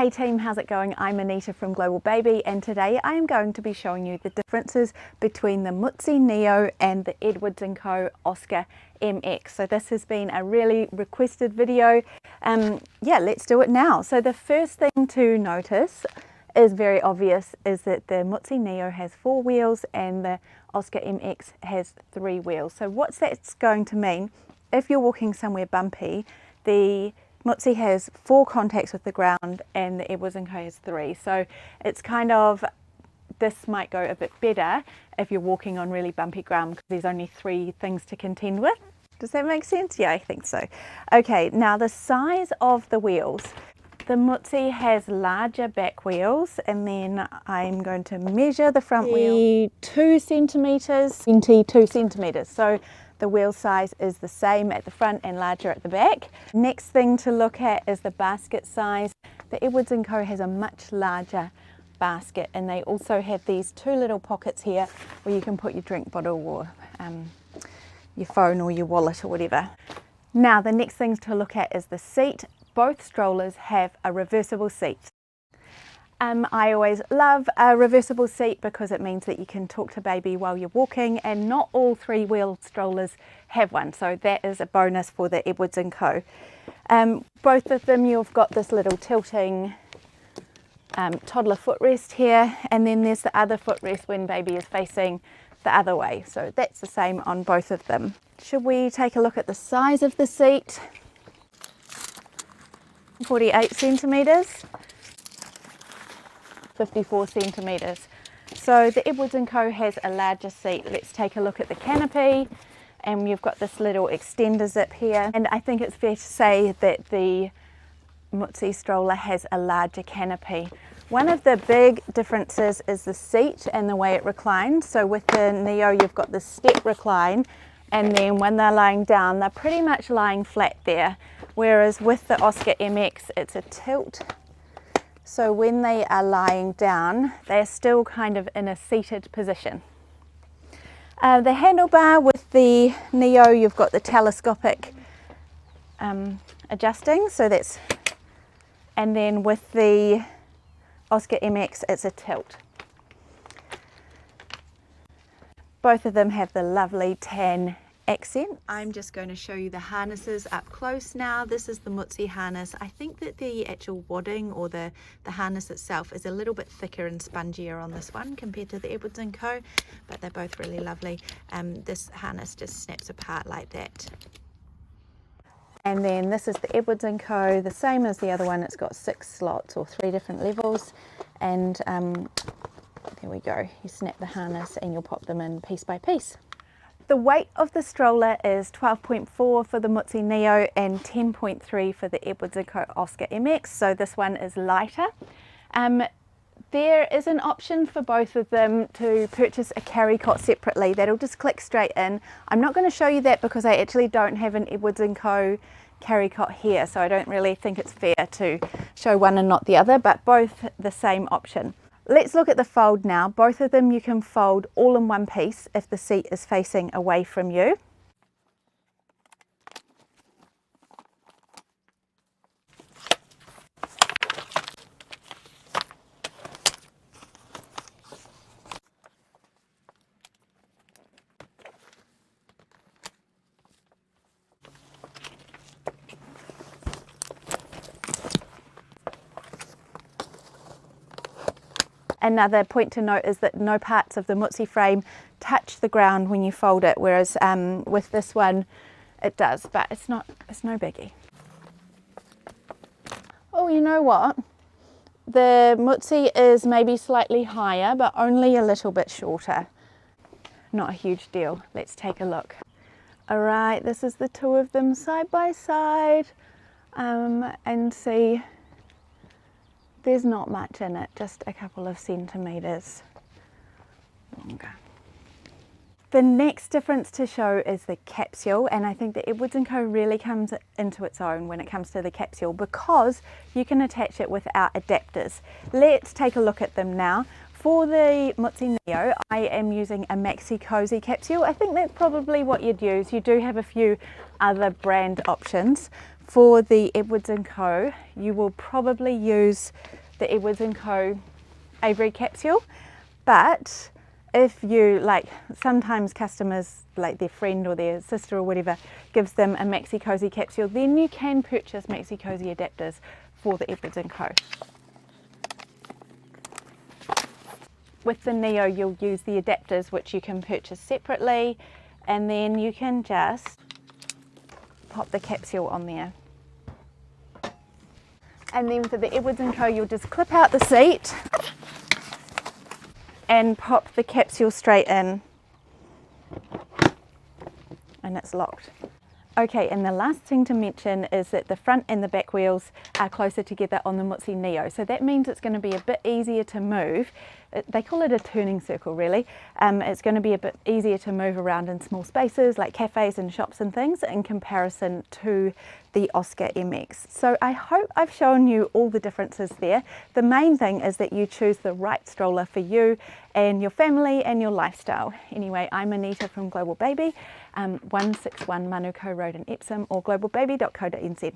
Hey team, how's it going? I'm Anita from Global Baby, and today I am going to be showing you the differences between the Mutsy Neo and the Edwards & Co Oscar MX. So this has been a really requested video. Yeah, let's do it now. So the first thing to notice is very obvious, is that the Mutsy Neo has 4 wheels and the Oscar MX has 3 wheels. So what's that's going to mean, if you're walking somewhere bumpy, the Mutsy has 4 contacts with the ground and the Edwards & Co has 3. So it's kind of, this might go a bit better if you're walking on really bumpy ground because there's only 3 things to contend with. Does that make sense? Yeah, I think so. Okay, now the size of the wheels. The Mutsy has larger back wheels, and then I'm going to measure the front wheel. 2 centimetres, 22 centimetres. So the wheel size is the same at the front and larger at the back. Next thing to look at is the basket size. The Edwards & Co has a much larger basket, and they also have these 2 little pockets here where you can put your drink bottle or your phone or your wallet or whatever. Now the next thing to look at is the seat. Both strollers have a reversible seat. I always love a reversible seat because it means that you can talk to baby while you're walking, and not all 3-wheel strollers have one, so that is a bonus for the Edwards & Co. Both of them, you've got this little tilting toddler footrest here, and then there's the other footrest when baby is facing the other way, so that's the same on both of them. Should we take a look at the size of the seat? 48 centimetres. 54 centimetres. So the Edwards & Co has a larger seat. Let's take a look at the canopy, and you've got this little extender zip here, and I think it's fair to say that the Mutsy stroller has a larger canopy. One of the big differences is the seat and the way it reclines. So with the Neo you've got the step recline, and then when they're lying down they're pretty much lying flat there, whereas with the Oscar MX it's a tilt. So when they are lying down, they're still kind of in a seated position. The handlebar with the Neo, you've got the telescopic adjusting, so that's, and then with the Oscar MX, it's a tilt. Both of them have the lovely tan accent. I'm just going to show you the harnesses up close now. This is the Mutsy harness. I think that the actual wadding or the harness itself is a little bit thicker and spongier on this one compared to the Edwards & Co, but they're both really lovely. This harness just snaps apart like that. And then this is the Edwards & Co, the same as the other one. It's got 6 slots or 3 different levels, and there we go. You snap the harness and you'll pop them in piece by piece. The weight of the stroller is 12.4 for the Mutsy Neo and 10.3 for the Edwards & Co Oscar MX, so this one is lighter. There is an option for both of them to purchase a carry cot separately. That'll just click straight in. I'm not going to show you that because I actually don't have an Edwards & Co carry cot here, so I don't really think it's fair to show one and not the other, but both the same option. Let's look at the fold now. Both of them you can fold all in one piece if the seat is facing away from you. Another point to note is that no parts of the Mutsy frame touch the ground when you fold it, whereas with this one it does, but it's no biggie. Oh, you know what? The Mutsy is maybe slightly higher, but only a little bit shorter. Not a huge deal. Let's take a look. All right, this is the 2 of them side by side, and see. There's not much in it, just a couple of centimetres longer. The next difference to show is the capsule, and I think the Edwards & Co really comes into its own when it comes to the capsule because you can attach it without adapters. Let's take a look at them now. For the Mutsy Neo, I am using a Maxi Cozy capsule. I think that's probably what you'd use. You do have a few other brand options. For the Edwards & Co, you will probably use the Edwards & Co Avery capsule, but if you like, sometimes customers, like their friend or their sister or whatever, gives them a Maxi Cozy capsule, then you can purchase Maxi Cozy adapters for the Edwards & Co. With the Neo, you'll use the adapters which you can purchase separately, and then you can just pop the capsule on there. And then for the Edwards & Co, you'll just clip out the seat and pop the capsule straight in, and it's locked. Okay, and the last thing to mention is that the front and the back wheels are closer together on the Mutsy Neo, so that means it's going to be a bit easier to move. They call it a turning circle really. It's going to be a bit easier to move around in small spaces like cafes and shops and things in comparison to the Oscar MX. So I hope I've shown you all the differences there. The main thing is that you choose the right stroller for you and your family and your lifestyle. Anyway, I'm Anita from Global Baby, 161 Manuko Road in Epsom, or globalbaby.co.nz.